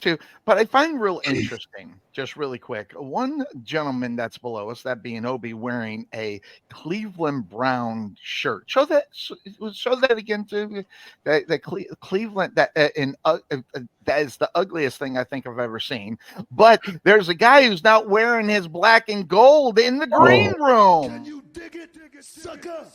too. But I find real interesting, just really quick, one gentleman that's below us, that being Obie, wearing a Cleveland Brown shirt. Show that again to Cleveland. That is the ugliest thing I think I've ever seen. But there's a guy who's not wearing his black and gold in the green room. Can you dig it, sucker?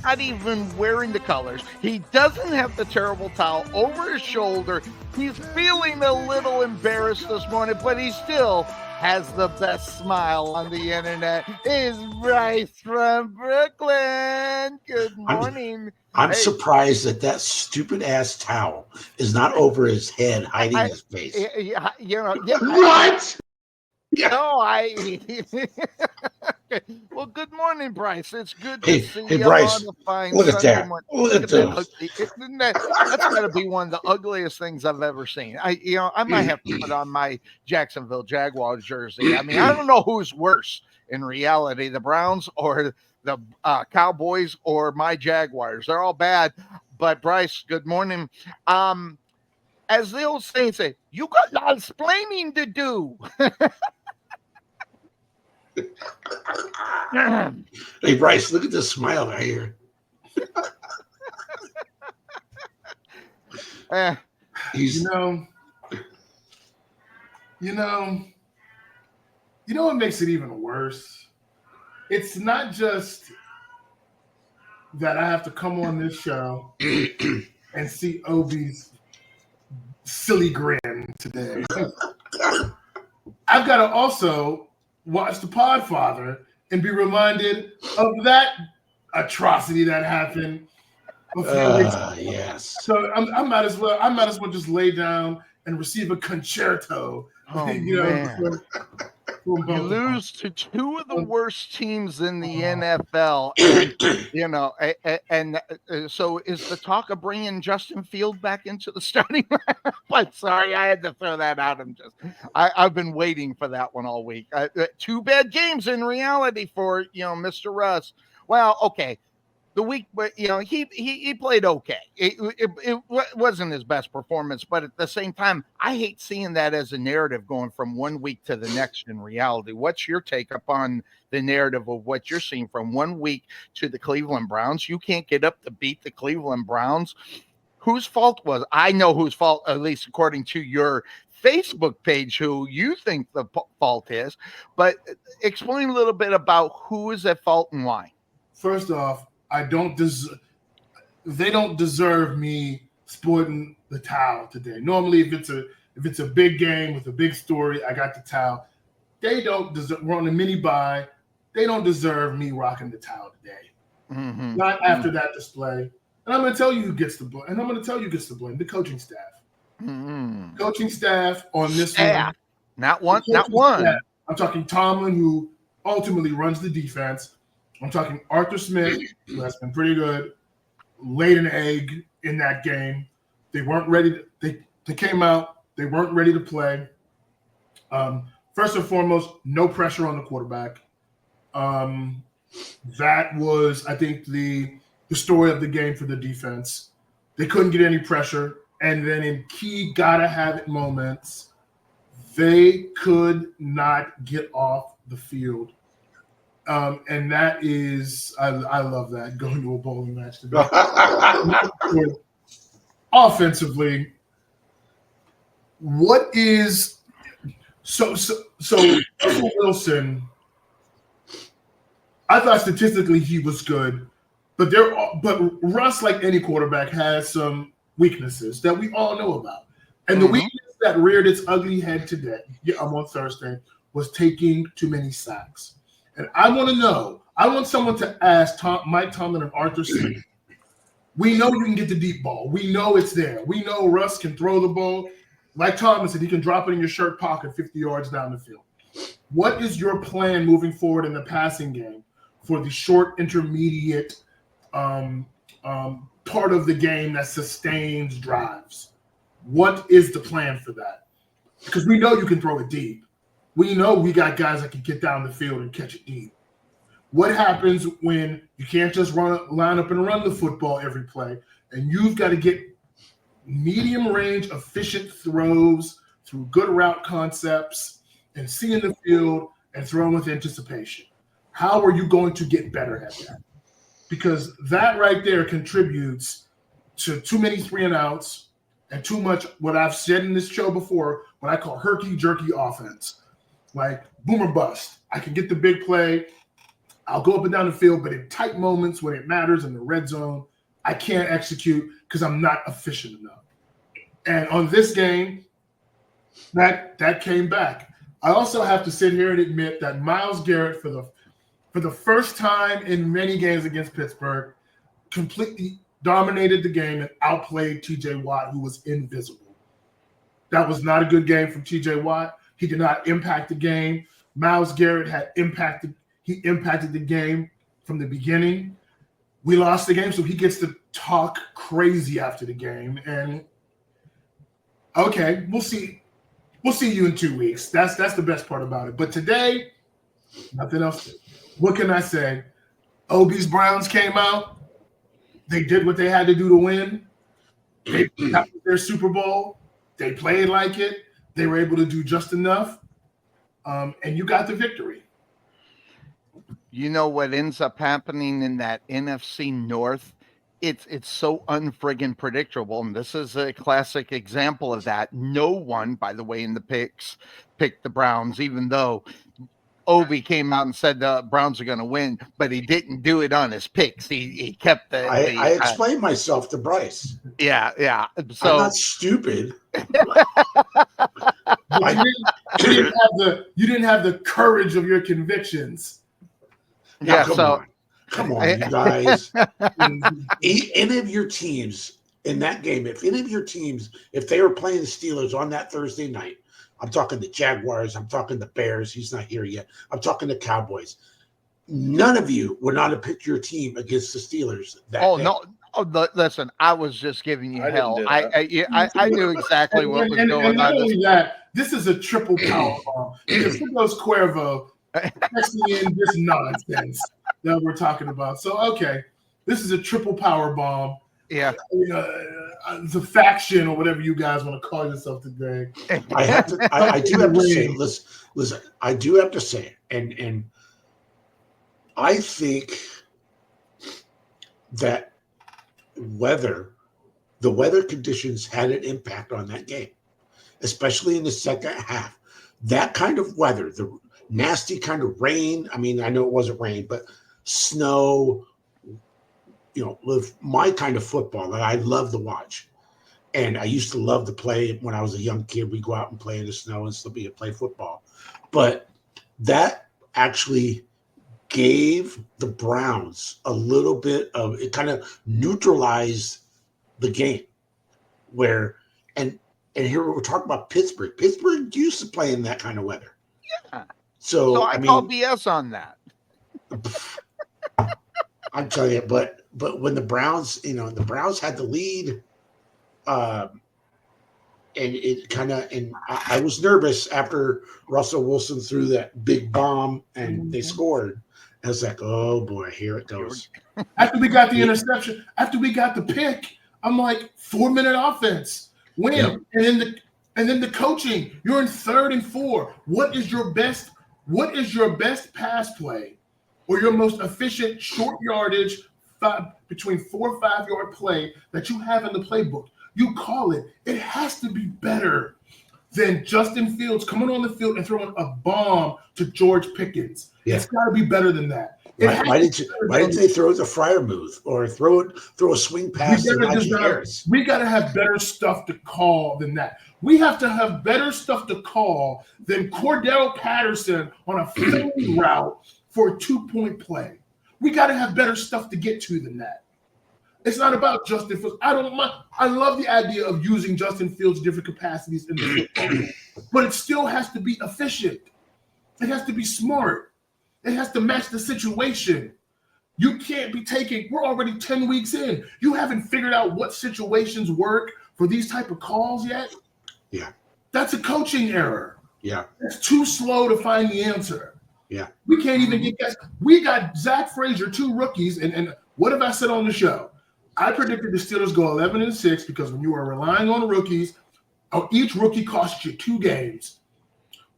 Not even wearing the colors. He doesn't have the terrible towel over his shoulder. He's feeling a little embarrassed this morning, but he still has the best smile on the internet. It's Bryce from Brooklyn. Good morning. I'm surprised that stupid ass towel is not over his head, hiding his face. What? No, well, good morning, Bryce. It's good to see you Bryce, on a fine look at Sunday that. morning. Look at this. That's got to be one of the ugliest things I've ever seen. I might have to put on my Jacksonville Jaguars jersey. I mean, I don't know who's worse in reality, the Browns or the Cowboys or my Jaguars. They're all bad. But Bryce, good morning. As the old saying say, you got a lot of explaining to do. Hey, Bryce, look at this smile right here. You know what makes it even worse? It's not just that I have to come on this show and see Obie's silly grin today. I've got to also watch the Podfather and be reminded of that atrocity that happened a few weeks ago. Yes. So I might as well just lay down and receive a concerto. Oh, man. You lose to two of the worst teams in the NFL, and so is the talk of bringing Justin Field back into the starting lineup? I'm sorry, I had to throw that out. I've been waiting for that one all week. Two bad games in reality for Mr. Russ. Well, okay. The week, but he played okay. It wasn't his best performance, but at the same time, I hate seeing that as a narrative going from one week to the next. In reality, what's your take upon the narrative of what you're seeing from one week to the Cleveland Browns? You can't get up to beat the Cleveland Browns. Whose fault was? I know whose fault, at least according to your Facebook page, who you think the fault is. But explain a little bit about who is at fault and why. First off, they don't deserve me sporting the towel today. Normally, if it's a big game with a big story, I got the towel. They don't deserve. We're on a mini bye. They don't deserve me rocking the towel today. Mm-hmm. Not after that display. And I'm going to tell you who gets the blame. And I'm going to tell you who gets the blame. The coaching staff. Mm-hmm. Coaching staff on this one. Not one. Staff. I'm talking Tomlin, who ultimately runs the defense. I'm talking Arthur Smith, who has been pretty good, laid an egg in that game. They weren't ready. They came out. They weren't ready to play. First and foremost, no pressure on the quarterback. That was, I think, the story of the game for the defense. They couldn't get any pressure. And then in key gotta-have-it moments, they could not get off the field. And that is, I love that, going to a bowling match today. Offensively, what is so Russell Wilson? I thought statistically he was good, but Russ, like any quarterback, has some weaknesses that we all know about. And the weakness that reared its ugly head today, on Thursday, was taking too many sacks. And I want someone to ask Mike Tomlin and Arthur Smith. We know you can get the deep ball. We know it's there. We know Russ can throw the ball. Like Tomlin said, he can drop it in your shirt pocket 50 yards down the field. What is your plan moving forward in the passing game for the short, intermediate part of the game that sustains drives? What is the plan for that? Because we know you can throw it deep. We know we got guys that can get down the field and catch it deep. What happens when you can't just line up and run the football every play, and you've got to get medium range, efficient throws through good route concepts and seeing the field and throwing with anticipation? How are you going to get better at that? Because that right there contributes to too many 3-and-outs and too much what I've said in this show before, what I call herky-jerky offense. Like boom or bust. I can get the big play. I'll go up and down the field, but in tight moments when it matters in the red zone, I can't execute because I'm not efficient enough. And on this game, that came back. I also have to sit here and admit that Myles Garrett, for the first time in many games against Pittsburgh, completely dominated the game and outplayed T.J. Watt, who was invisible. That was not a good game from T.J. Watt. He did not impact the game. Myles Garrett impacted the game from the beginning. We lost the game, so he gets to talk crazy after the game. And okay, we'll see. We'll see you in 2 weeks. That's the best part about it. But today, nothing else. What can I say? Obie's Browns came out. They did what they had to do to win. They got their Super Bowl. They played like it. They were able to do just enough. And you got the victory. You know what ends up happening in that NFC North? It's so unfriggin' predictable, and this is a classic example of that. No one, by the way, in the picks picked the Browns, even though Obie came out and said the Browns are going to win, but he didn't do it on his picks. He kept the. I explained myself to Bryce. Yeah. So I'm not stupid. You didn't have the courage of your convictions. Now, come on, you guys. Any of your teams in that game, if they were playing the Steelers on that Thursday night, I'm talking the Jaguars, I'm talking the Bears, he's not here yet, I'm talking the Cowboys, none of you would not have picked your team against the Steelers that day. No. Oh, listen, I was just giving you hell. I knew exactly what was going on. Not only that, this is a triple power bomb. Because here goes Cuervo texting in this nonsense that we're talking about. So, okay, this is a triple power bomb. Yeah. The faction or whatever you guys want to call yourself today. I do have to say, listen, I do have to say, and I think that the weather conditions had an impact on that game, especially in the second half. That kind of weather, the nasty kind of rain. I mean, I know it wasn't rain, but snow, with my kind of football that I love to watch. And I used to love to play when I was a young kid. We'd go out and play in the snow and still be play football. But that actually gave the Browns a little bit of, it kind of neutralized the game and here we're talking about Pittsburgh. Pittsburgh used to play in that kind of weather. Yeah. So I call BS on that. I'm telling you, but when the Browns, the Browns had the lead, and it kind of, and I was nervous after Russell Wilson threw that big bomb and they scored. I was like, oh boy, here it goes. After we got the interception, after we got the pick, I'm like, 4-minute offense, win, yep. And then the coaching. You're in 3rd and 4. What is your best pass play, or your most efficient short yardage between 4 or 5 yard play that you have in the playbook? You call it. It has to be better than Justin Fields coming on the field and throwing a bomb to George Pickens. Yeah. It's got to be better than that. Why didn't they throw the Freiermuth or throw a swing pass to Najee Harris? We got to have better stuff to call than that. We have to have better stuff to call than Cordell Patterson on a fade route for a 2-point play. We got to have better stuff to get to than that. It's not about Justin Fields. I love the idea of using Justin Fields' different capacities in the football, but it still has to be efficient. It has to be smart. It has to match the situation. You can't be we're already 10 weeks in. You haven't figured out what situations work for these type of calls yet? Yeah. That's a coaching error. Yeah. It's too slow to find the answer. Yeah. We can't even get guys. We got Zach Frazier, 2 rookies, and what have I said on the show? I predicted the Steelers go 11-6 because when you are relying on rookies, each rookie costs you 2 games.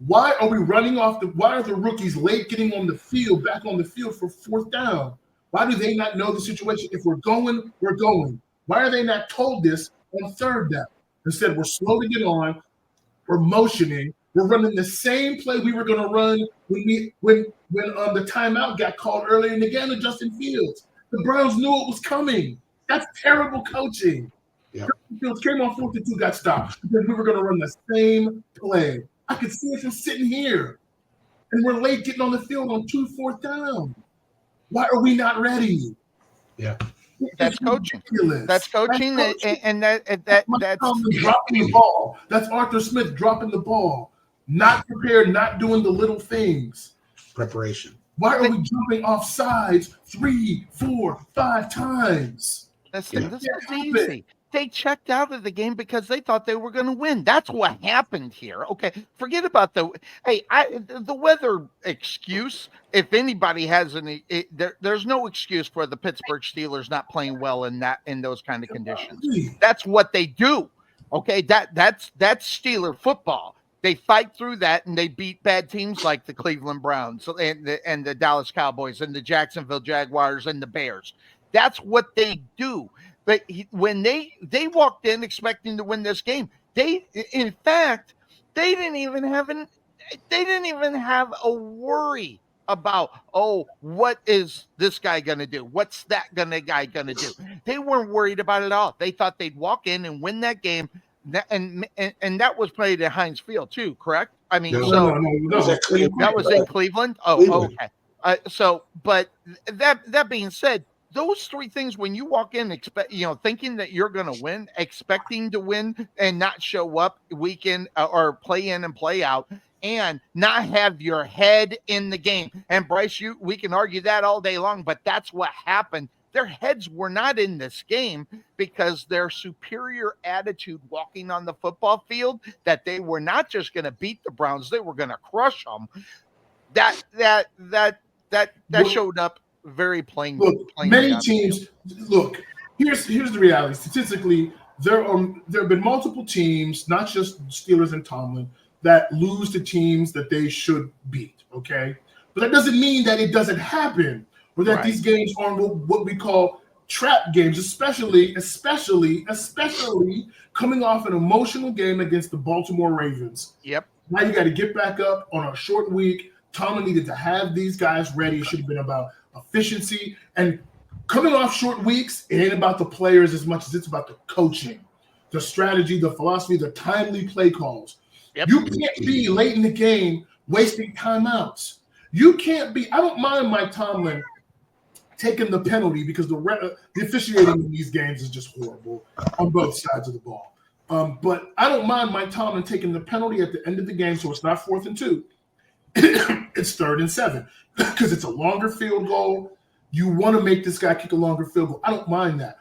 Why are we running off why are the rookies late getting on the field, back on the field for 4th down? Why do they not know the situation? If we're going, we're going. Why are they not told this on 3rd down? Instead, we're slow to get on, we're motioning, we're running the same play we were going to run when the timeout got called earlier in the game to Justin Fields. The Browns knew it was coming. That's terrible coaching. Yeah. Justin Fields came on 4th and 2, got stopped because we were going to run the same play. I could see it from sitting here. And we're late getting on the field on 2 4th down. Why are we not ready? Yeah. That's coaching. Ridiculous. That's coaching, and that's dropping the ball. That's Arthur Smith dropping the ball. Not prepared, not doing the little things. Preparation. Why are we jumping off sides 3, 4, 5 times? This is easy. They checked out of the game because they thought they were going to win. That's what happened here. Okay, forget about the weather excuse. If anybody has any, there's no excuse for the Pittsburgh Steelers not playing well in those kind of conditions. That's what they do. Okay, that's Steeler football. They fight through that and they beat bad teams like the Cleveland Browns and the Dallas Cowboys and the Jacksonville Jaguars and the Bears. That's what they do. But when they walked in expecting to win this game, in fact, they didn't even have a worry about, what is this guy going to do? What's that guy going to do? They weren't worried about it at all. They thought they'd walk in and win that game. And that was played at Heinz Field too, correct? I mean, No. That was in Cleveland. Oh, Cleveland. Okay. But that being said, those 3 things, when you walk in, thinking that you're going to win, expecting to win, and not show up week in or play in and play out, and not have your head in the game. And Bryce, we can argue that all day long, but that's what happened. Their heads were not in this game because their superior attitude walking on the football field, that they were not just going to beat the Browns, they were going to crush them. That showed up very plain. Look, many teams. Look, here's the reality. Statistically, there have been multiple teams, not just Steelers and Tomlin, that lose to teams that they should beat. Okay, but that doesn't mean that it doesn't happen, or that these games aren't what we call trap games, especially coming off an emotional game against the Baltimore Ravens. Yep. Now you got to get back up on a short week. Tomlin needed to have these guys ready. It should have been about efficiency, and coming off short weeks, it ain't about the players as much as it's about the coaching, the strategy, the philosophy, the timely play calls. Yep. You can't be late in the game wasting timeouts. You can't be. I don't mind Mike Tomlin taking the penalty because the officiating in these games is just horrible on both sides of the ball. But I don't mind Mike Tomlin taking the penalty at the end of the game, so it's not 4th and 2. It's 3rd and 7 because it's a longer field goal. You want to make this guy kick a longer field goal. I don't mind that.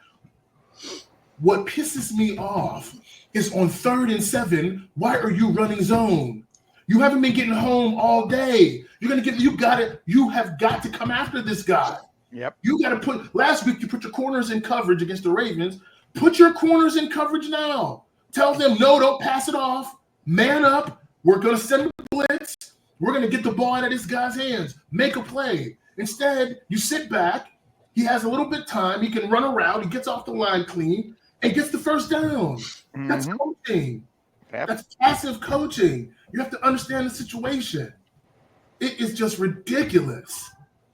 What pisses me off is on 3rd and 7, why are you running zone? You haven't been getting home all day. You have got to come after this guy. Yep. You got to last week you put your corners in coverage against the Ravens. Put your corners in coverage now. Tell them, no, don't pass it off. Man up. We're going to send a blitz. We're going to get the ball out of this guy's hands. Make a play. Instead, you sit back. He has a little bit of time. He can run around. He gets off the line clean and gets the first down. Mm-hmm. That's coaching. Yep. That's passive coaching. You have to understand the situation. It is just ridiculous.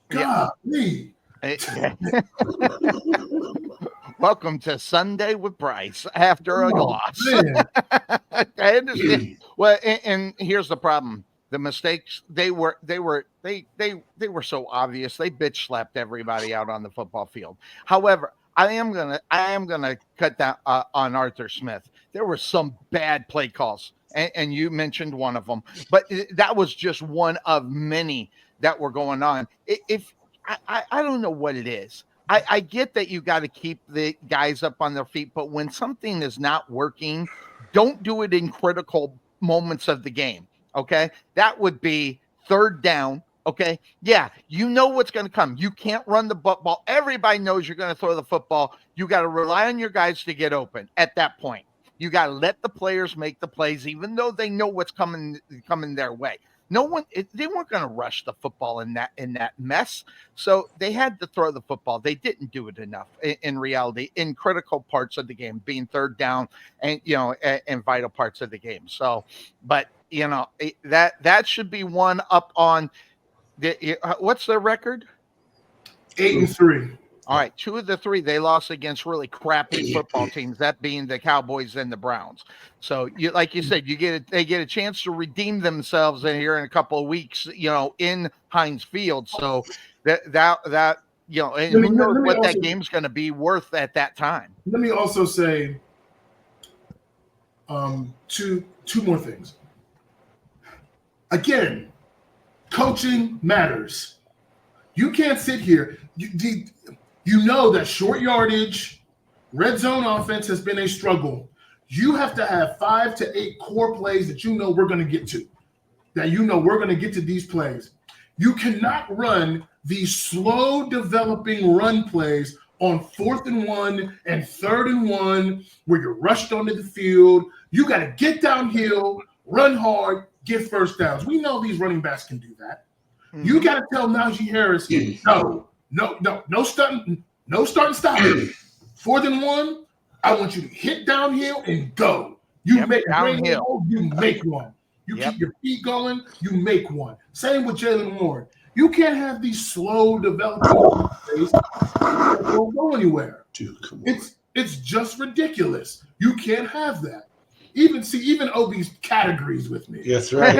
Golly. Welcome to Sunday with Bryce after a loss. I understand. Well, and here's the problem. The mistakes they were so obvious. They bitch slapped everybody out on the football field. However, I am gonna cut down on Arthur Smith. There were some bad play calls, and you mentioned one of them, but that was just one of many that were going on. If I don't know what it is. I get that you got to keep the guys up on their feet, but when something is not working, don't do it in critical moments of the game. Okay, that would be 3rd down Okay. Yeah. You know what's going to come. You can't run the football. Everybody knows you're going to throw the football. You got to rely on your guys to get open at that point. You got to let the players make the plays, even though they know what's coming their way. They weren't going to rush the football in that mess. So they had to throw the football. They didn't do it enough in reality, in critical parts of the game, being third down and, and vital parts of the game. So, but that should be one up on what's their record? 8-3. All right, 2 of the 3 they lost against really crappy football teams, that being the Cowboys and the Browns. So, like you said, they get a chance to redeem themselves in here in a couple of weeks, in Heinz Field. So that and who knows what that game's going to be worth at that time. Let me also say two more things. Again, coaching matters. You can't sit here. You know that short yardage, red zone offense has been a struggle. You have to have 5 to 8 core plays that we're going to get to, we're going to get to these plays. You cannot run these slow developing run plays on 4th and 1 and 3rd and 1 where you're rushed onto the field. You got to get downhill, run hard, get first downs. We know these running backs can do that. Mm-hmm. You got to tell Najee Harris, no starting stop. 4th and 1, I want you to hit downhill and go. You make downhill. You make one. You keep your feet going. You make one. Same with Jalen Warren. You can't have these slow developing plays that won't go anywhere. Dude, it's just ridiculous. You can't have that. Even Obie's categories with me. That's right.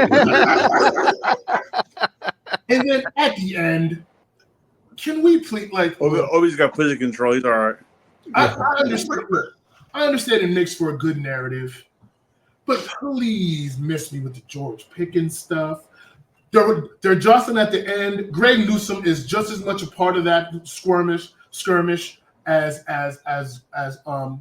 And then at the end, can we please Obie's got physical control. He's all right. I understand it makes for a good narrative, but please miss me with the George Pickens stuff. They're jostling at the end. Greg Newsome is just as much a part of that skirmish as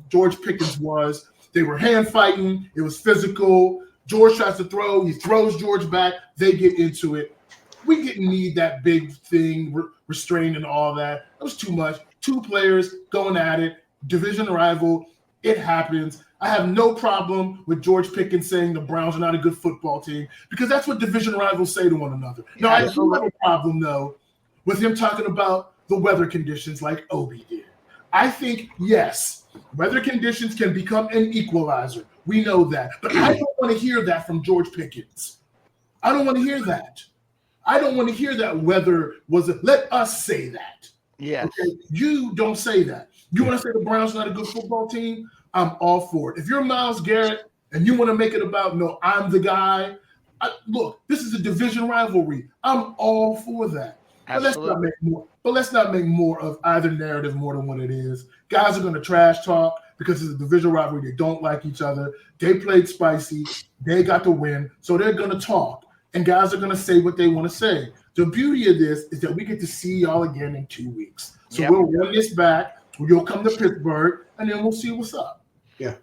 George Pickens was. They were hand fighting. It was physical. George tries to throw. He throws George back. They get into it. We didn't need that big thing, restraint and all that. It was too much. 2 players going at it, division rival. It happens. I have no problem with George Pickens saying the Browns are not a good football team because that's what division rivals say to one another. No, I do have a problem, though, with him talking about the weather conditions like Obie did. I think, yes, weather conditions can become an equalizer. We know that. But I don't want to hear that from George Pickens. I don't want to hear that. I don't want to hear that weather let us say that. Yes. Okay? You don't say that. You want to say the Browns are not a good football team? I'm all for it. If you're Myles Garrett and you want to make it about, no, I'm the guy. Look, this is a division rivalry. I'm all for that. Absolutely. But let's not make more of either narrative more than what it is. Guys are going to trash talk because it's a division rivalry. They don't like each other. They played spicy. They got the win. So they're going to talk. And guys are going to say what they want to say. The beauty of this is that we get to see y'all again in 2 weeks. So we'll run this back. You'll come to Pittsburgh, and then we'll see what's up. Yeah.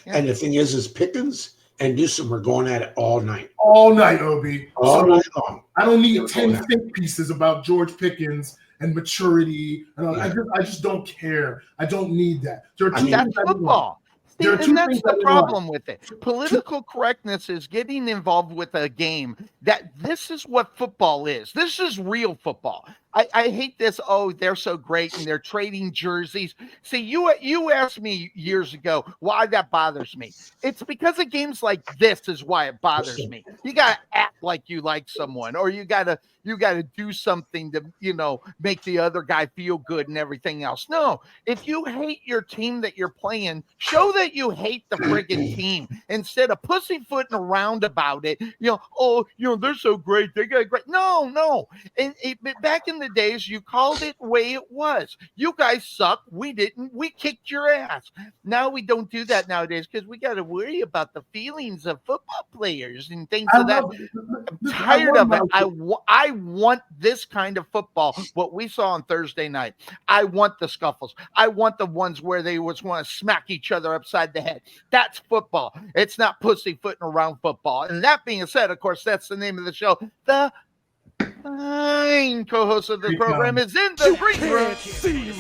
And the thing is Pickens and Newsome are going at it all night. All night, Obie. All night long. I don't need 10 think pieces about George Pickens and maturity. And I just don't care. I don't need that. That's football. And that's the problem with it. Political correctness is getting involved with a game that this is what football is. This is real football. I hate this. Oh, they're so great and they're trading jerseys. See, you asked me years ago why that bothers me. It's because of games like this is why it bothers me. You gotta act like you like someone, or you gotta do something to make the other guy feel good and everything else. No, if you hate your team that you're playing, show that you hate the friggin' team instead of pussyfooting around about it. They're so great. They got great. No. And back in the days, you called it the way it was. You guys suck. We didn't. We kicked your ass. Now we don't do that nowadays because we got to worry about the feelings of football players and things of that. I'm tired of it. I want this kind of football, what we saw on Thursday night. I want the scuffles. I want the ones where they want to smack each other upside the head. That's football. It's not pussyfooting around football. And that being said, of course, that's the name of the show, the Fine co-host of the Here program comes. is in the green room. See me.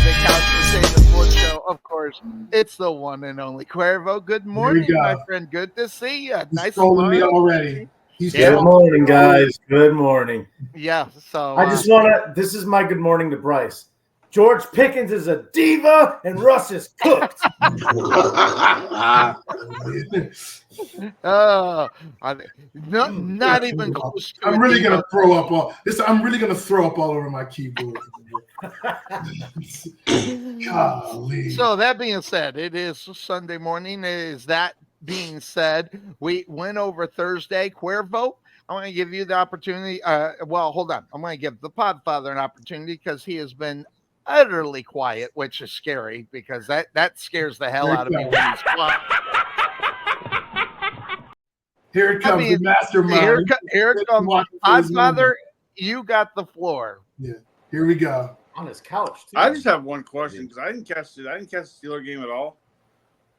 The Couch to Say the Sports Show. Of course, it's the one and only Cuervo. Good morning, go. my friend. Good to see you. He's Nice trolling me smile. already. He's Yeah. Good morning, guys. Good morning. Yeah. So I just want to. This is my good morning to Bryce. George Pickens is a diva, and Russ is cooked. not even close to I'm it, really Diva. gonna throw up all this. I'm really gonna throw up all over my keyboard. Golly. So that being said, it is Sunday morning. Is that being said, we went over Thursday. Cuervo, I want to give you the opportunity. Well, hold on. I'm going to give the Podfather an opportunity because he has been utterly quiet, which is scary because that scares the hell out of me when he's quiet. Here it comes, the mastermind. Here it comes. Podfather, you got the floor. Yeah, here we go. On his couch, too. I just have one question because I didn't catch the Steeler game at all.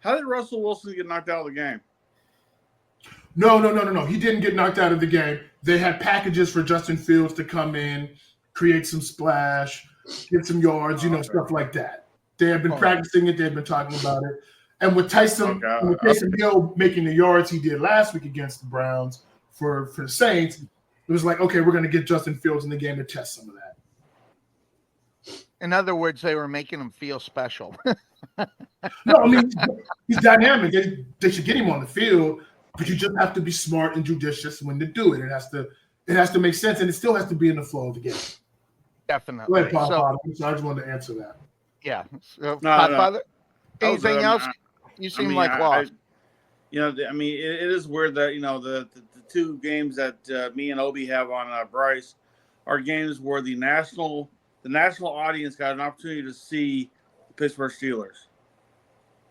How did Russell Wilson get knocked out of the game? No. He didn't get knocked out of the game. They had packages for Justin Fields to come in, create some splash, get some yards, stuff like that. They had been practicing it. They had been talking about it. And with Taysom Hill making the yards he did last week against the Browns for the Saints, it was like, okay, we're going to get Justin Fields in the game to test some of that. In other words, they were making him feel special. No, I mean, he's dynamic. They should get him on the field, but you just have to be smart and judicious when to do it. It has to make sense, and it still has to be in the flow of the game. Definitely. Go ahead, Podfather. So I just wanted to answer that. Yeah. No. Podfather, anything else? You I seem mean, like lost. It is weird that the two games that me and Obie have on Bryce are games where the national audience got an opportunity to see the Pittsburgh Steelers,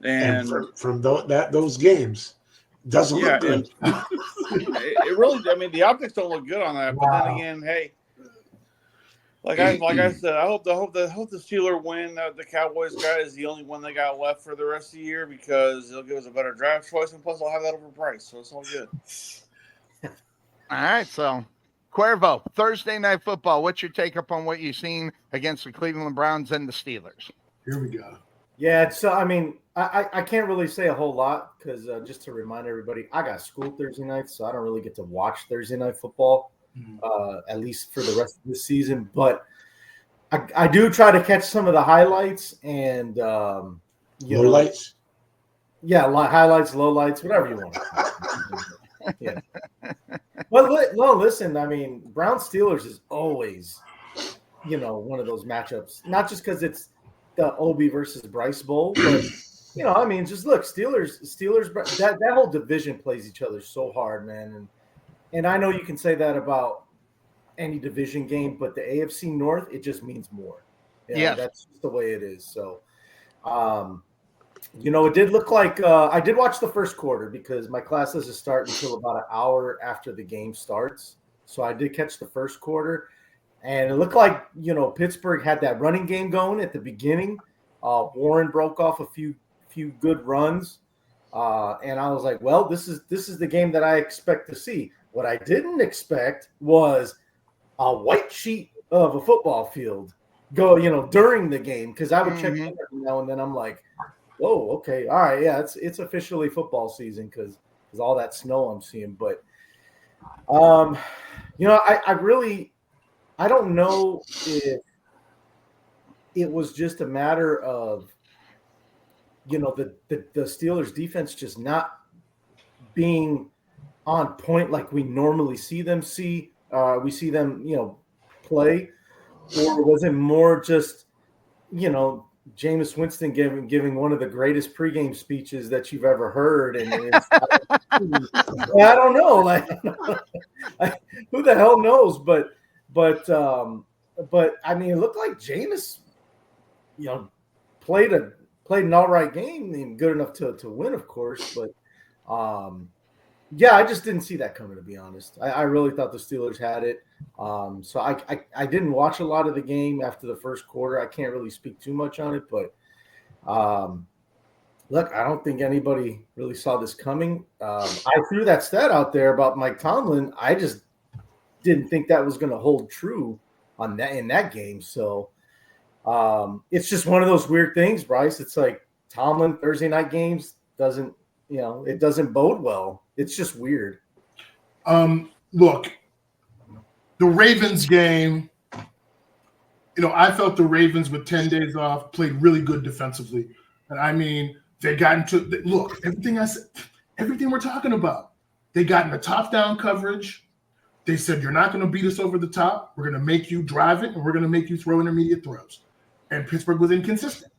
and from those games doesn't look good. It really. I mean, the optics don't look good on that. But then again, hey, like I said, I hope the Steelers win. The Cowboys guy is the only one they got left for the rest of the year because it'll give us a better draft choice, and plus I'll have that over Bryce, so it's all good. All right, so Cuervo, Thursday Night Football. What's your take up on what you've seen against the Cleveland Browns and the Steelers? Here we go. Yeah, so I mean, I can't really say a whole lot because just to remind everybody, I got school Thursday night, so I don't really get to watch Thursday Night Football, at least for the rest of the season. But I do try to catch some of the highlights and Lowlights? Yeah, highlights, lowlights, whatever you want. Yeah. Well, listen, I mean, Browns Steelers is always, one of those matchups. Not just because it's the Obie versus Bryce Bowl, but just look, Steelers. That whole division plays each other so hard, man. And I know you can say that about any division game, but the AFC North, it just means more. Yeah, that's just the way it is. So, it did look like I did watch the first quarter because my class doesn't start until about an hour after the game starts. So I did catch the first quarter, and it looked like Pittsburgh had that running game going at the beginning. Warren broke off a few good runs, and I was like, well, this is the game that I expect to see. What I didn't expect was a white sheet of a football field go during the game because I would check in every now and then. I'm like, whoa, okay, all right, yeah, it's officially football season because all that snow I'm seeing. But I don't know if it was just a matter of the Steelers defense just not being on point like we normally see them play, or was it more just Jameis Winston giving one of the greatest pregame speeches that you've ever heard, and I don't know, like who the hell knows? But I mean, it looked like Jameis, played an all right game, and good enough to win, of course. But I just didn't see that coming, to be honest. I really thought the Steelers had it. So I didn't watch a lot of the game after the first quarter. I can't really speak too much on it, but Look, I don't think anybody really saw this coming. I threw that stat out there about Mike Tomlin. I just didn't think that was going to hold true on that in that game. So it's just one of those weird things, Bryce. It's like Tomlin Thursday night games doesn't, it doesn't bode well. It's just weird. Look, the Ravens game, I felt the Ravens with 10 days off played really good defensively. And I mean, they got into look, everything I said, everything we're talking about. They got in the top down coverage. They said, you're not going to beat us over the top. We're going to make you drive it, and we're going to make you throw intermediate throws. And Pittsburgh was inconsistent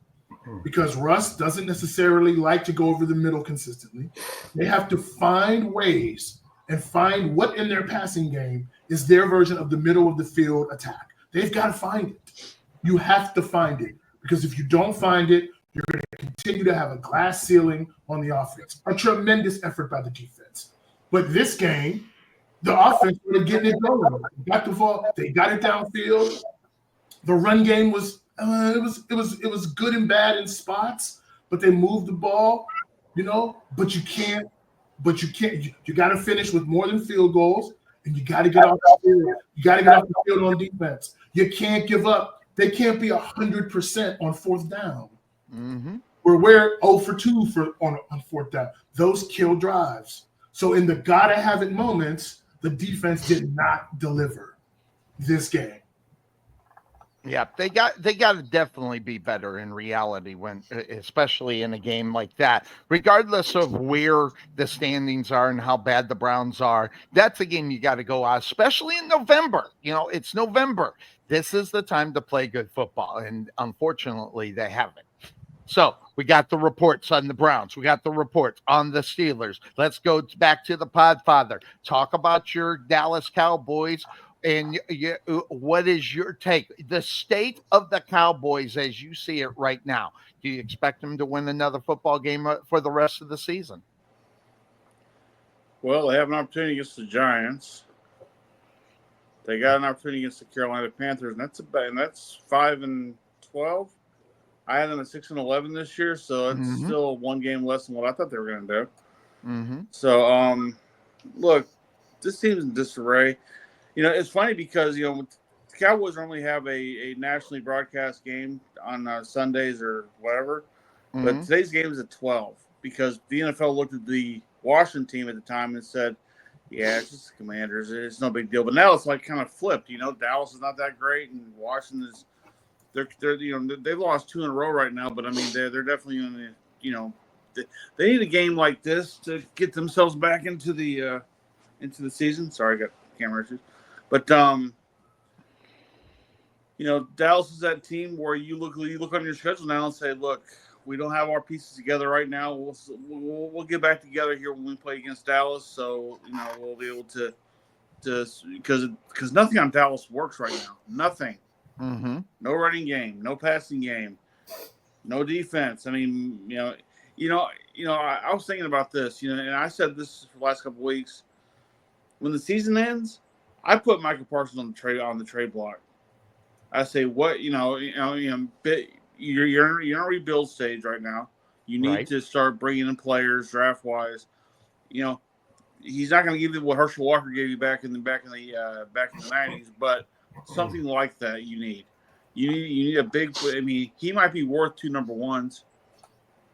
because Russ doesn't necessarily like to go over the middle consistently. They have to find ways and find what in their passing game is their version of the middle of the field attack. They've got to find it. You have to find it because if you don't find it, you're going to continue to have a glass ceiling on the offense. A tremendous effort by the defense. But this game, the offense started getting it going. They got the ball. They got it downfield. The run game was it was good and bad in spots, but they moved the ball, But you can't. You got to finish with more than field goals, and you got to get off the field. You got to get off the field on defense. You can't give up. They can't be 100% on fourth down. Mm-hmm. We're 0 for 2 on fourth down. Those kill drives. So in the gotta have it moments, the defense did not deliver this game. Yeah, they got to definitely be better in reality when, especially in a game like that. Regardless of where the standings are and how bad the Browns are, that's a game you got to go out, especially in November. It's November. This is the time to play good football, and unfortunately, they haven't. So we got the reports on the Browns. We got the reports on the Steelers. Let's go back to the Podfather. Talk about your Dallas Cowboys. And what is your take? The state of the Cowboys as you see it right now. Do you expect them to win another football game for the rest of the season? Well, they have an opportunity against the Giants. They got an opportunity against the Carolina Panthers, and that's 5-12. I had them at 6-11 this year, so it's still one game less than what I thought they were going to do. Mm-hmm. So, look, this team's in disarray. It's funny because, the Cowboys normally have a nationally broadcast game on Sundays or whatever, but today's game is at 12 because the NFL looked at the Washington team at the time and said, yeah, it's just the Commanders. It's no big deal. But now it's like kind of flipped. Dallas is not that great, and Washington is they've lost 2 in a row right now. But I mean, they're definitely in the they need a game like this to get themselves back into the season. Sorry, I got camera issues. But Dallas is that team where you look on your schedule now and say, look, we don't have our pieces together right now. We'll get back together here when we play against Dallas. So we'll be able to because nothing on Dallas works right now. Nothing. Mm-hmm. No running game, no passing game, no defense. I mean, I was thinking about this, and I said this for the last couple of weeks. When the season ends, I put Michael Parsons on the trade block. I say, what you're in a rebuild stage right now. You need to start bringing in players draft wise. He's not going to give you what Herschel Walker gave you back in the 90s, but something like that you need. You need a big. I mean, he might be worth 2 number ones,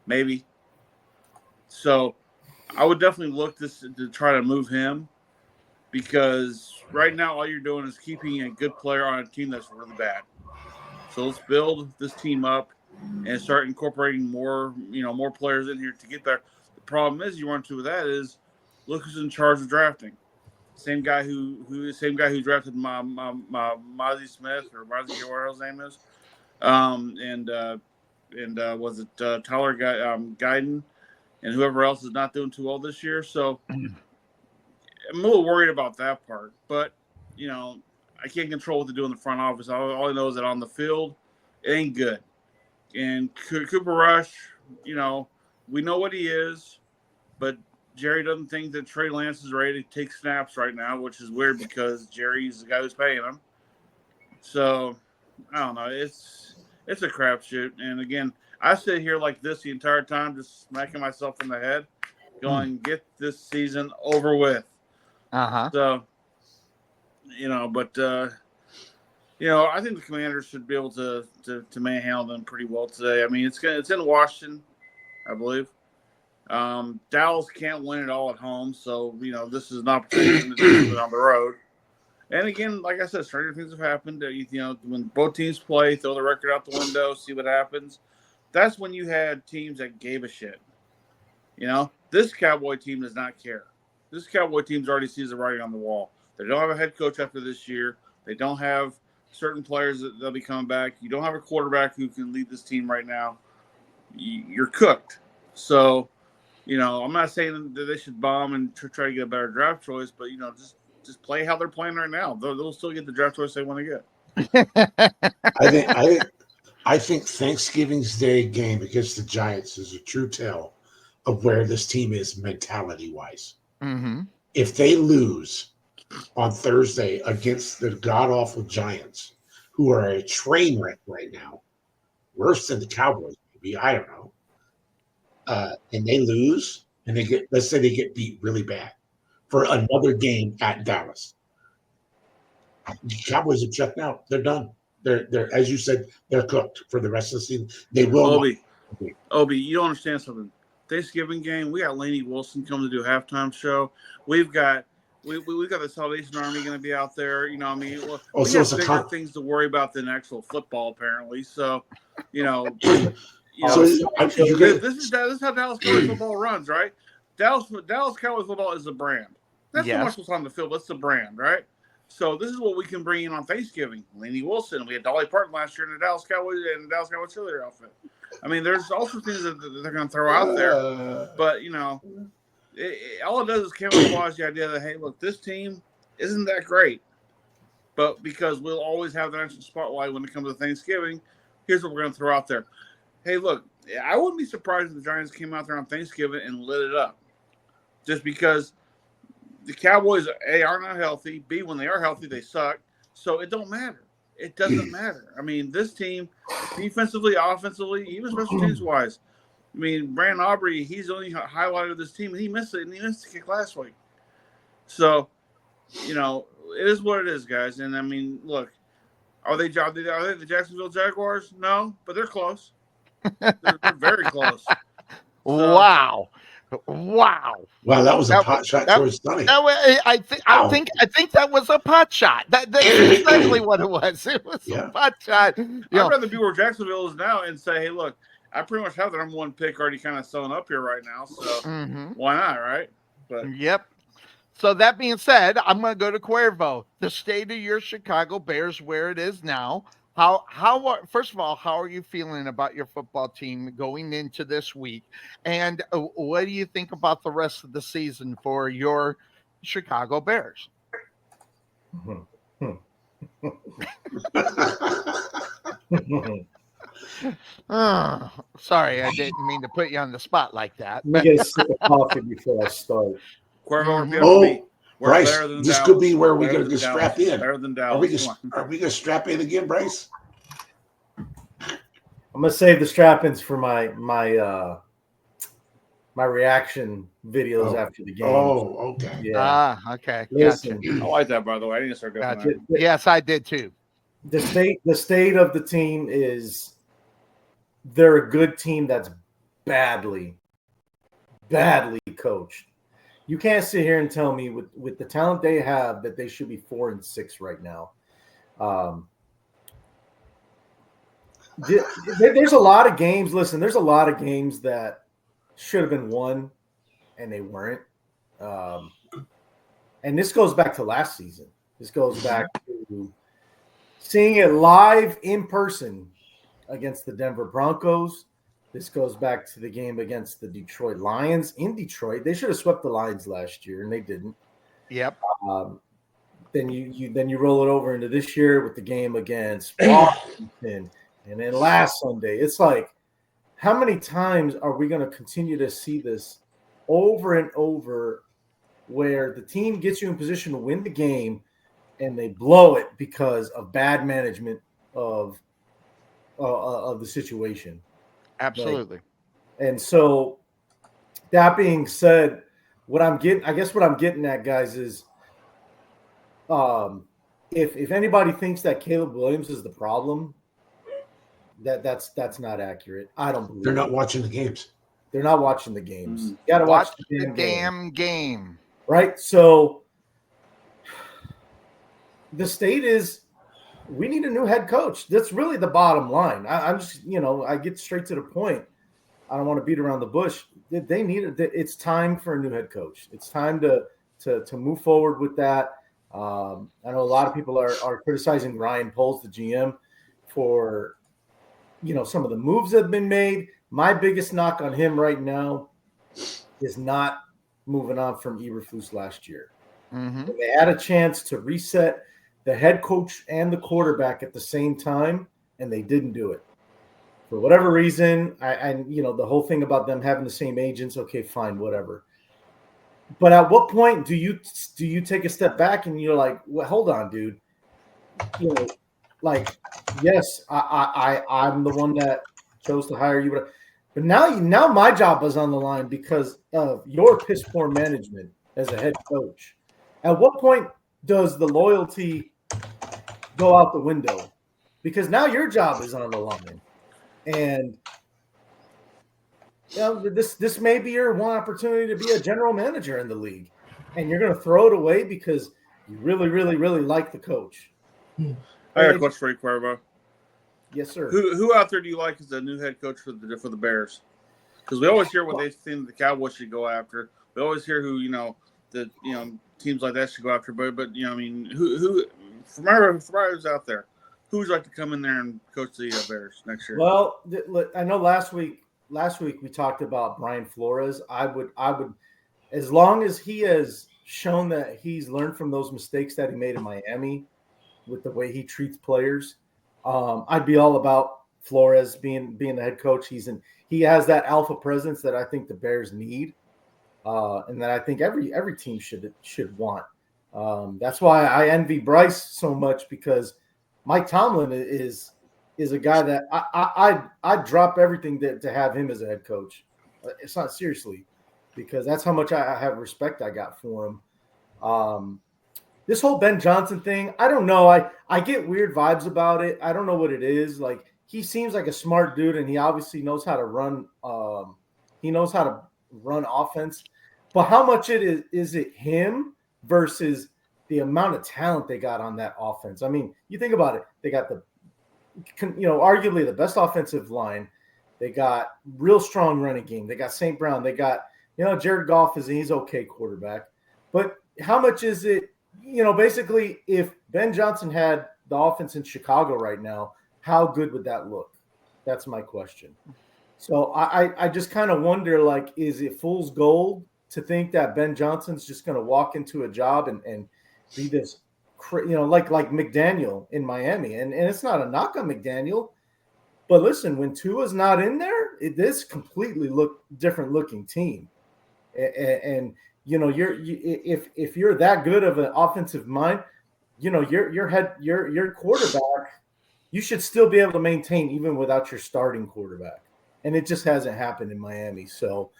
maybe. So, I would definitely look to try to move him. Because right now, all you're doing is keeping a good player on a team that's really bad. So let's build this team up and start incorporating more players in here to get there. The problem is you run into that is look who's in charge of drafting. Same guy who drafted my Mozzie Smith or Mozzie, whatever his name is, and was it Tyler Guyton and whoever else is not doing too well this year. So. I'm a little worried about that part, but I can't control what they do in the front office. All I know is that on the field, it ain't good. And Cooper Rush, we know what he is, but Jerry doesn't think that Trey Lance is ready to take snaps right now, which is weird because Jerry's the guy who's paying him. So I don't know. It's a crapshoot. And again, I sit here like this the entire time, just smacking myself in the head, going, "Get this season over with." So, but I think the Commanders should be able to manhandle them pretty well today. I mean, it's in Washington, I believe. Dallas can't win it all at home, so this is an opportunity to do something on the road. And again, like I said, stranger things have happened. When both teams play, throw the record out the window, see what happens. That's when you had teams that gave a shit. This Cowboy team does not care. This Cowboy team's already sees the writing on the wall. They don't have a head coach after this year. They don't have certain players that'll be coming back. You don't have a quarterback who can lead this team right now. You're cooked. So, I'm not saying that they should bomb and try to get a better draft choice, but just play how they're playing right now. They'll still get the draft choice they want to get. I think Thanksgiving's Day game against the Giants is a true tell of where this team is mentality-wise. Mm-hmm. If they lose on Thursday against the god-awful Giants, who are a train wreck right now, worse than the Cowboys, maybe, I don't know, and they lose, and let's say they get beat really bad for another game at Dallas. The Cowboys are checked out. They're done. They're as you said, they're cooked for the rest of the season. They will. Obie, you don't understand something. Thanksgiving game, we got Lainey Wilson coming to do a halftime show. We've got the Salvation Army going to be out there. We have bigger things to worry about than actual football, apparently. So, this is how Dallas Cowboys football runs, right? Dallas Cowboys football is a brand. That's so much what's on the field. That's the brand, right? So this is what we can bring in on Thanksgiving. Lainey Wilson. We had Dolly Parton last year in the Dallas Cowboys cheerleader outfit. I mean, there's also things that they're going to throw out there. But, all it does is camouflage the idea that, hey, look, this team isn't that great. But because we'll always have the national spotlight when it comes to Thanksgiving, here's what we're going to throw out there. Hey, look, I wouldn't be surprised if the Giants came out there on Thanksgiving and lit it up. Just because the Cowboys, A, are not healthy. B, when they are healthy, they suck. So it don't matter. It doesn't matter. I mean, this team, defensively, offensively, even special teams-wise, I mean, Brandon Aubrey, he's only highlighted this team, and he missed it, and he missed the kick last week. So, it is what it is, guys. And, I mean, look, are they the Jacksonville Jaguars? No, but they're close. They're very close. So, Wow, that was a pot shot towards Sonny. I think that was a pot shot. That's exactly what it was. It was a pot shot. I'd rather be where Jacksonville is now and say, hey, look, I pretty much have the number one pick already kind of sewn up here right now. So why not, right? But yep. So that being said, I'm going to go to Cuervo. The state of your Chicago Bears, where it is now. First of all, how are you feeling about your football team going into this week? And what do you think about the rest of the season for your Chicago Bears? Sorry, I didn't mean to put you on the spot like that. Let me get a sip of coffee before I start. Cuervo, Bryce, this could be where we're going to strap in. Better than Dallas. Are we going to strap in again, Bryce? I'm going to save the strap-ins for my reaction videos after the game. Oh, okay. Yeah. Okay. Listen, I like that, by the way. I need to start doing that. Yes, I did too. The state of the team is they're a good team that's badly coached. You can't sit here and tell me with the talent they have that they should be 4-6 right now. There's a lot of games. Listen, there's a lot of games that should have been won and they weren't. And this goes back to last season. This goes back to seeing it live in person against the Denver Broncos. This goes back to the game against the Detroit Lions in Detroit. They should have swept the Lions last year, and they didn't. Yep. Then you roll it over into this year with the game against Washington, and then last Sunday. It's like, how many times are we going to continue to see this over and over, where the team gets you in position to win the game, and they blow it because of bad management of the situation? Absolutely. And so that being said, what I'm getting at, guys, is if anybody thinks that Caleb Williams is the problem, that's not accurate. I don't believe They're not it. watching the games. They're not watching the games. Mm. You got to watch the the damn game, damn game. right? So the state is, we need a new head coach. That's really the bottom line. I'm just, I get straight to the point. I don't want to beat around the bush. They need it. It's time for a new head coach. It's time to move forward with that. I know a lot of people are criticizing Ryan Poles, the GM, for some of the moves that have been made. My biggest knock on him right now is not moving on from Eberflus last year. Mm-hmm. They had a chance to reset the head coach and the quarterback at the same time, and they didn't do it. For whatever reason, the whole thing about them having the same agents, okay, fine, whatever. But at what point do you take a step back and you're like, well, hold on, dude. Yes, I'm the one that chose to hire you, but now my job is on the line because of your piss poor management as a head coach. At what point does the loyalty go out the window? Because now your job is on the line. And this may be your one opportunity to be a general manager in the league, and you're going to throw it away because you really, really, really like the coach. I got a question for you, Cuervo. Yes, sir. Who out there do you like as the new head coach for the Bears? Because we always hear what they think the Cowboys should go after. We always hear who teams like that should go after. But who from everyone's out there, who would you like to come in there and coach the Bears next year? Well, I know last week we talked about Brian Flores. I would, as long as he has shown that he's learned from those mistakes that he made in Miami with the way he treats players, I'd be all about Flores being the head coach. He has that alpha presence that I think the Bears need, and that I think every team should want. That's why I envy Bryce so much, because Mike Tomlin is a guy that I'd drop everything to have him as a head coach. It's not seriously, because that's how much I have respect I got for him. This whole Ben Johnson thing, I don't know. I get weird vibes about it. I don't know what it is. Like, he seems like a smart dude, and he obviously knows how to run. He knows how to run offense. But how much is it him versus the amount of talent they got on that offense? I mean, you think about it. They got arguably the best offensive line. They got real strong running game. They got St. Brown. They got, Jared Goff he's okay quarterback. But how much is it? Basically, if Ben Johnson had the offense in Chicago right now, how good would that look? That's my question. So I just kind of wonder, like, is it fool's gold to think that Ben Johnson's just going to walk into a job and be this, like McDaniel in Miami? And it's not a knock on McDaniel, but listen, when Tua's not in there, this completely different looking team. And if you're that good of an offensive mind, your quarterback, you should still be able to maintain even without your starting quarterback. And it just hasn't happened in Miami. So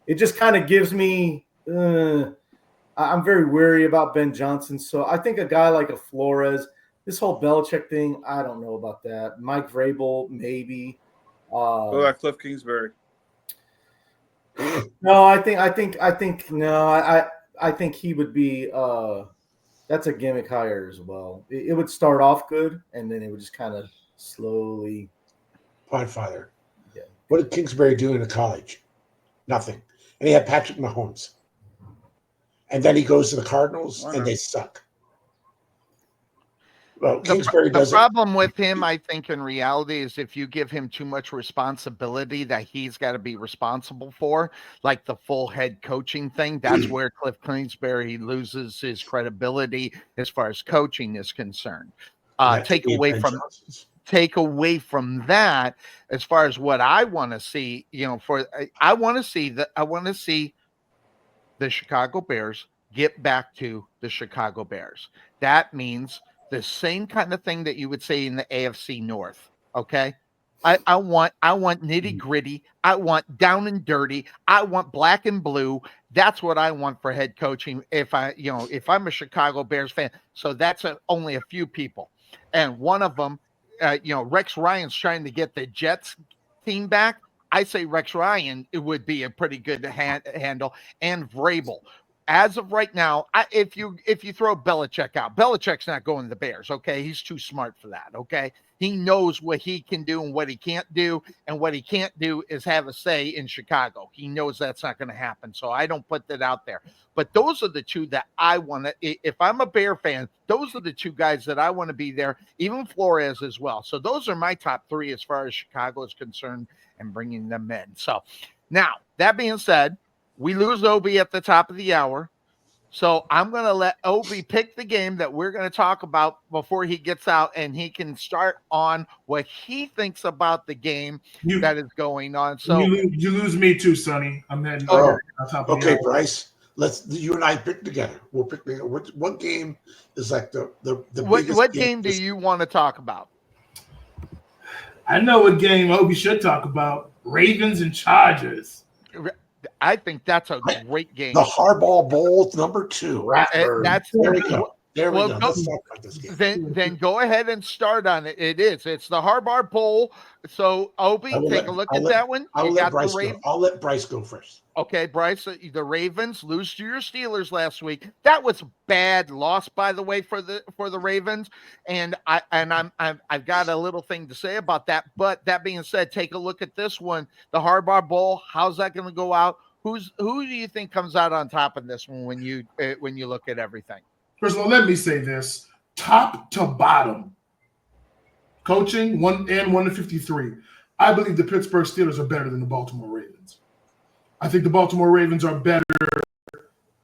it just kind of gives me I'm very wary about Ben Johnson. So I think a guy like a Flores, this whole Belichick thing, I don't know about that. Mike Vrabel, maybe. What about Cliff Kingsbury? No, I think he would be that's a gimmick hire as well. It would start off good, and then it would just kind of slowly. Podfather. Yeah. What did Kingsbury do in college? Nothing. And he had Patrick Mahomes. And then he goes to the Cardinals, and they suck. Well, Kingsbury the doesn't. problem with him, I think, in reality, is if you give him too much responsibility that he's got to be responsible for, like the full head coaching thing, that's where Cliff Kingsbury loses his credibility as far as coaching is concerned. Take away from that, as far as what I want to see, I want to see the Chicago Bears get back to the Chicago Bears. That means the same kind of thing that you would say in the AFC North, okay? I want nitty gritty. I want down and dirty. I want black and blue. That's what I want for head coaching. If I'm a Chicago Bears fan, so that's only a few people, and one of them, Rex Ryan's trying to get the Jets team back. I say Rex Ryan, it would be a pretty good handle, and Vrabel. As of right now, if you throw Belichick out, Belichick's not going to the Bears. Okay, he's too smart for that. Okay, he knows what he can do and what he can't do, and what he can't do is have a say in Chicago. He knows that's not going to happen, so I don't put that out there. But those are the two that I want to. If I'm a Bear fan, those are the two guys that I want to be there. Even Flores as well. So those are my top three as far as Chicago is concerned, and bringing them in. So now that being said, we lose Obie at the top of the hour. So I'm going to let Obie pick the game that we're going to talk about before he gets out, and he can start on what he thinks about the game that is going on. So you lose me too, Sonny. I'm heading Oh, on top of okay, Bryce. You and I pick together. We'll pick together. What game is like the biggest what game do you want to talk about? I know what game Obie should talk about. Ravens and Chargers. I think that's a great game. The Harbaugh Bowl #2. That's there we go. There we go. Let's talk about this game. Then go ahead and start on it. It's the Harbaugh Bowl. So Obie, take a look at that one. I'll let Bryce go first. Okay, Bryce, the Ravens lose to your Steelers last week. That was a bad loss, by the way, for the Ravens. And I've got a little thing to say about that. But that being said, take a look at this one, the Harbaugh Bowl. How's that going to go out? Who do you think comes out on top of this one when you look at everything? First of all, let me say this: top to bottom, coaching 1-53. I believe the Pittsburgh Steelers are better than the Baltimore Ravens. I think the Baltimore Ravens are better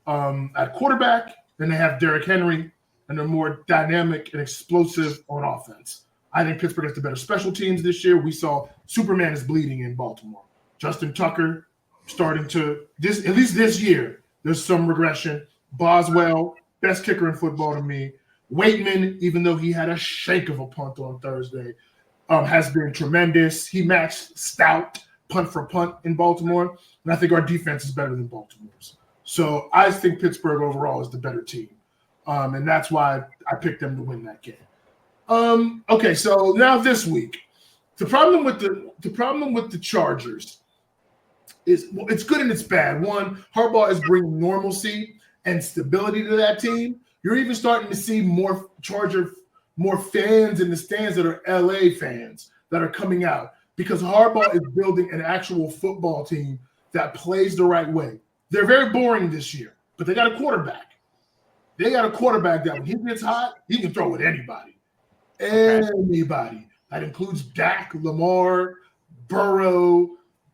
at quarterback, and they have Derrick Henry, and they're more dynamic and explosive on offense. I think Pittsburgh has the better special teams this year. We saw Superman is bleeding in Baltimore. Justin Tucker starting to at least this year, there's some regression. Boswell, best kicker in football to me. Waitman, even though he had a shake of a punt on Thursday, has been tremendous. He matched stout punt for punt in Baltimore, and I think our defense is better than Baltimore's. So I think Pittsburgh overall is the better team, and that's why I picked them to win that game. Okay, so now this week, the problem with the Chargers is, well, it's good and it's bad. One, Harbaugh is bringing normalcy and stability to that team. You're even starting to see more fans in the stands that are LA fans that are coming out, because Harbaugh is building an actual football team that plays the right way. They're very boring this year, but they got a quarterback. They got a quarterback that when he gets hot, he can throw at anybody. Anybody. That includes Dak, Lamar, Burrow,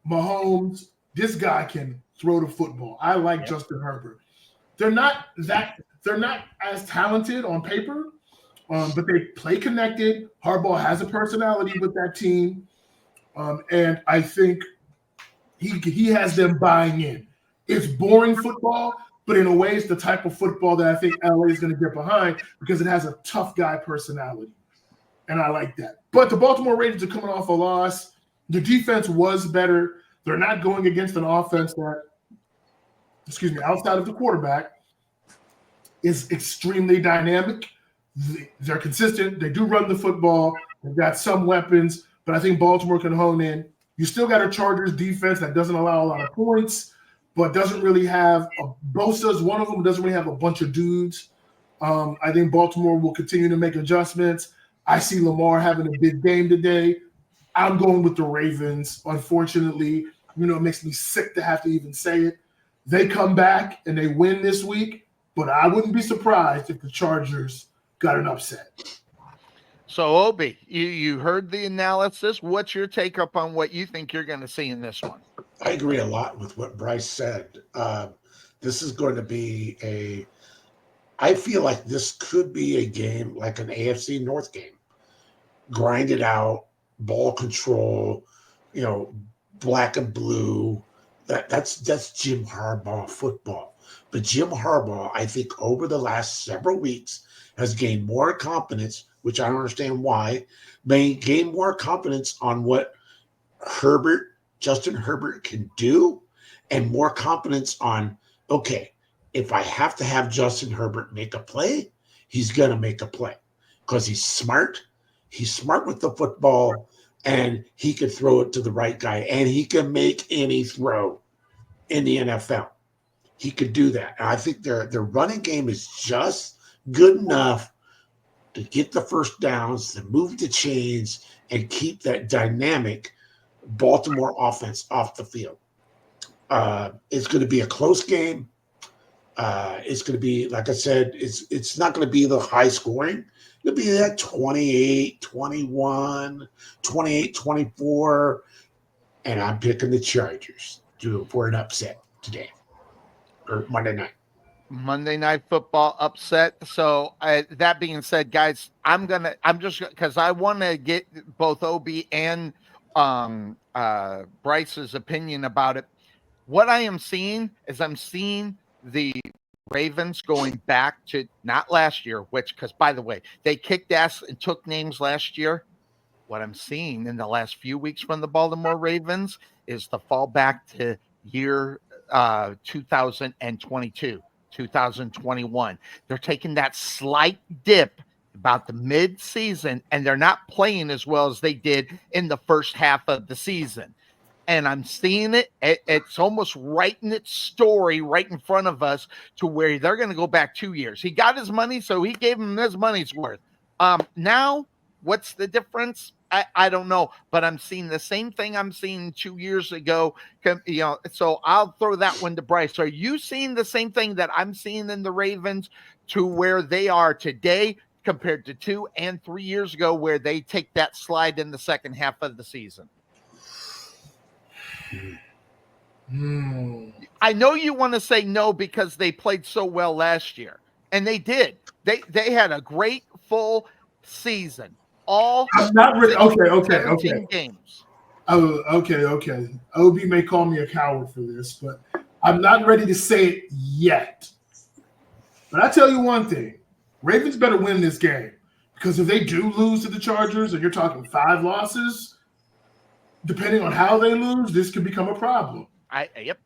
Mahomes. This guy can throw the football. I like Justin Herbert. They're not as talented on paper, but they play connected. Harbaugh has a personality with that team, and I think he has them buying in. It's boring football, but in a way, it's the type of football that I think LA is going to get behind, because it has a tough guy personality, and I like that. But the Baltimore Ravens are coming off a loss. The defense was better. They're not going against an offense that, outside of the quarterback, is extremely dynamic. They're consistent. They do run the football. They've got some weapons, but I think Baltimore can hone in. You still got a Chargers defense that doesn't allow a lot of points, but doesn't really have Bosa's one of them, doesn't really have a bunch of dudes. I think Baltimore will continue to make adjustments. I see Lamar having a big game today. I'm going with the Ravens, unfortunately. It makes me sick to have to even say it. They come back and they win this week, but I wouldn't be surprised if the Chargers got an upset. So, Obie, you heard the analysis. What's your take up on what you think you're going to see in this one? I agree a lot with what Bryce said. This is going to be I feel like this could be a game like an AFC North game. Grind it out, ball control, black and blue. That's Jim Harbaugh football. But Jim Harbaugh, I think over the last several weeks, has gained more confidence which I don't understand why, may gain more confidence on what Justin Herbert can do, and more confidence on, okay, if I have to have Justin Herbert make a play, he's going to make a play because he's smart. He's smart with the football, and he can throw it to the right guy, and he can make any throw in the NFL. He could do that. And I think their running game is just good enough to get the first downs, to move the chains, and keep that dynamic Baltimore offense off the field. It's going to be a close game. It's going to be, like I said, it's not going to be the high scoring. It'll be that 28, 21, 28, 24. And I'm picking the Chargers for an upset today or Monday night. Monday Night Football upset. So that being said, guys, I'm just because I want to get both Obie and Bryce's opinion about it. What I am seeing is I'm seeing the Ravens going back to not last year, which, because by the way, they kicked ass and took names last year. What I'm seeing in the last few weeks from the Baltimore Ravens is the fall back to year 2022, 2021. They're taking that slight dip about the mid-season, and they're not playing as well as they did in the first half of the season. And I'm seeing it. It's almost writing its story right in front of us to where they're going to go back 2 years. He got his money, so he gave him his money's worth. Now, what's the difference? I don't know, but I'm seeing the same thing I'm seeing 2 years ago. So I'll throw that one to Bryce. Are you seeing the same thing that I'm seeing in the Ravens to where they are today compared to 2 and 3 years ago, where they take that slide in the second half of the season? I know you want to say no because they played so well last year, and they did. They had a great full season. All I'm not really okay. Games. Oh, okay. Obie may call me a coward for this, but I'm not ready to say it yet. But I tell you one thing: Ravens better win this game, because if they do lose to the Chargers, and you're talking 5 losses, depending on how they lose, this could become a problem. Yep.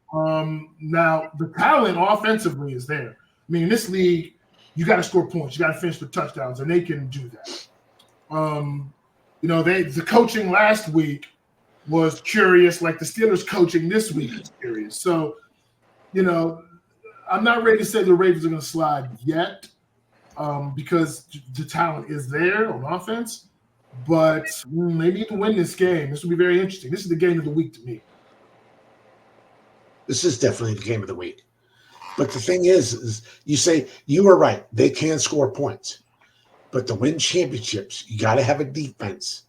Now the talent offensively is there. I mean, in this league, you got to score points, you got to finish with touchdowns, and they can do that. The coaching last week was curious, like the Steelers coaching this week is curious. So, I'm not ready to say the Ravens are going to slide yet, because the talent is there on offense. But they need to win this game. This will be very interesting. This is the game of the week to me. This is definitely the game of the week. But the thing is you say you were right. They can score points. But to win championships, you got to have a defense.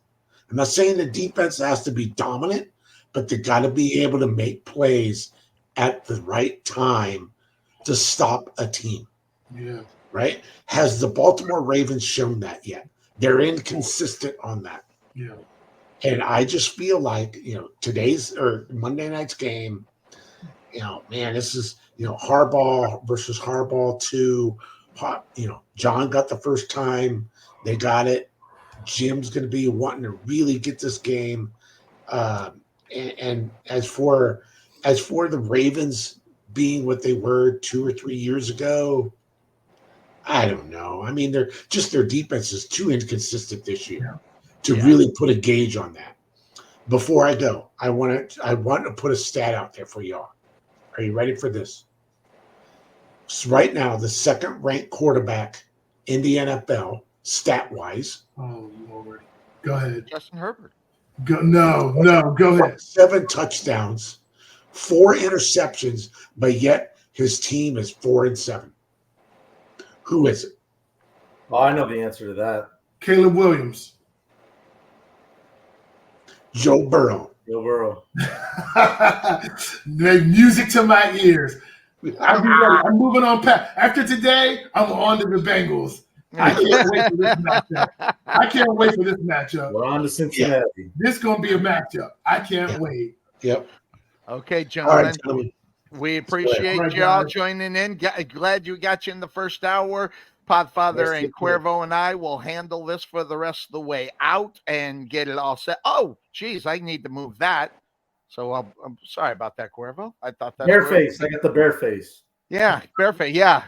I'm not saying the defense has to be dominant, but they got to be able to make plays at the right time to stop a team. Yeah. Right? Has the Baltimore Ravens shown that yet? They're inconsistent on that. Yeah. And I just feel like, today's or Monday night's game, this is, Harbaugh versus Harbaugh 2. John got the first time. They got it. Jim's going to be wanting to really get this game. And as for the Ravens being what they were 2 or 3 years ago, I don't know. I mean, their defense is too inconsistent this year to really put a gauge on that. Before I go, I want to put a stat out there for y'all. Are you ready for this? So right now, the second-ranked quarterback in the NFL, stat-wise. Oh, Lord. Go ahead. Justin Herbert. Go ahead. 7 touchdowns, 4 interceptions, but yet his team is 4-7. Who is it? Oh, I know the answer to that. Caleb Williams. Joe Burrow. Music to my ears. I'm moving on past. After today, I'm on to the Bengals. I can't wait for this matchup. We're on to Cincinnati. Yeah. This is going to be a matchup. I can't wait. Yep. Okay, gentlemen. All right, gentlemen. We appreciate y'all joining in. Glad you got you in the first hour. Podfather Yes, and it will. Cuervo and I will handle this for the rest of the way out and get it all set. Oh, geez, I need to move that. So I'm sorry about that, Cuervo. I thought that's Bear where. face. I got the bear face. Yeah, perfect. Yeah,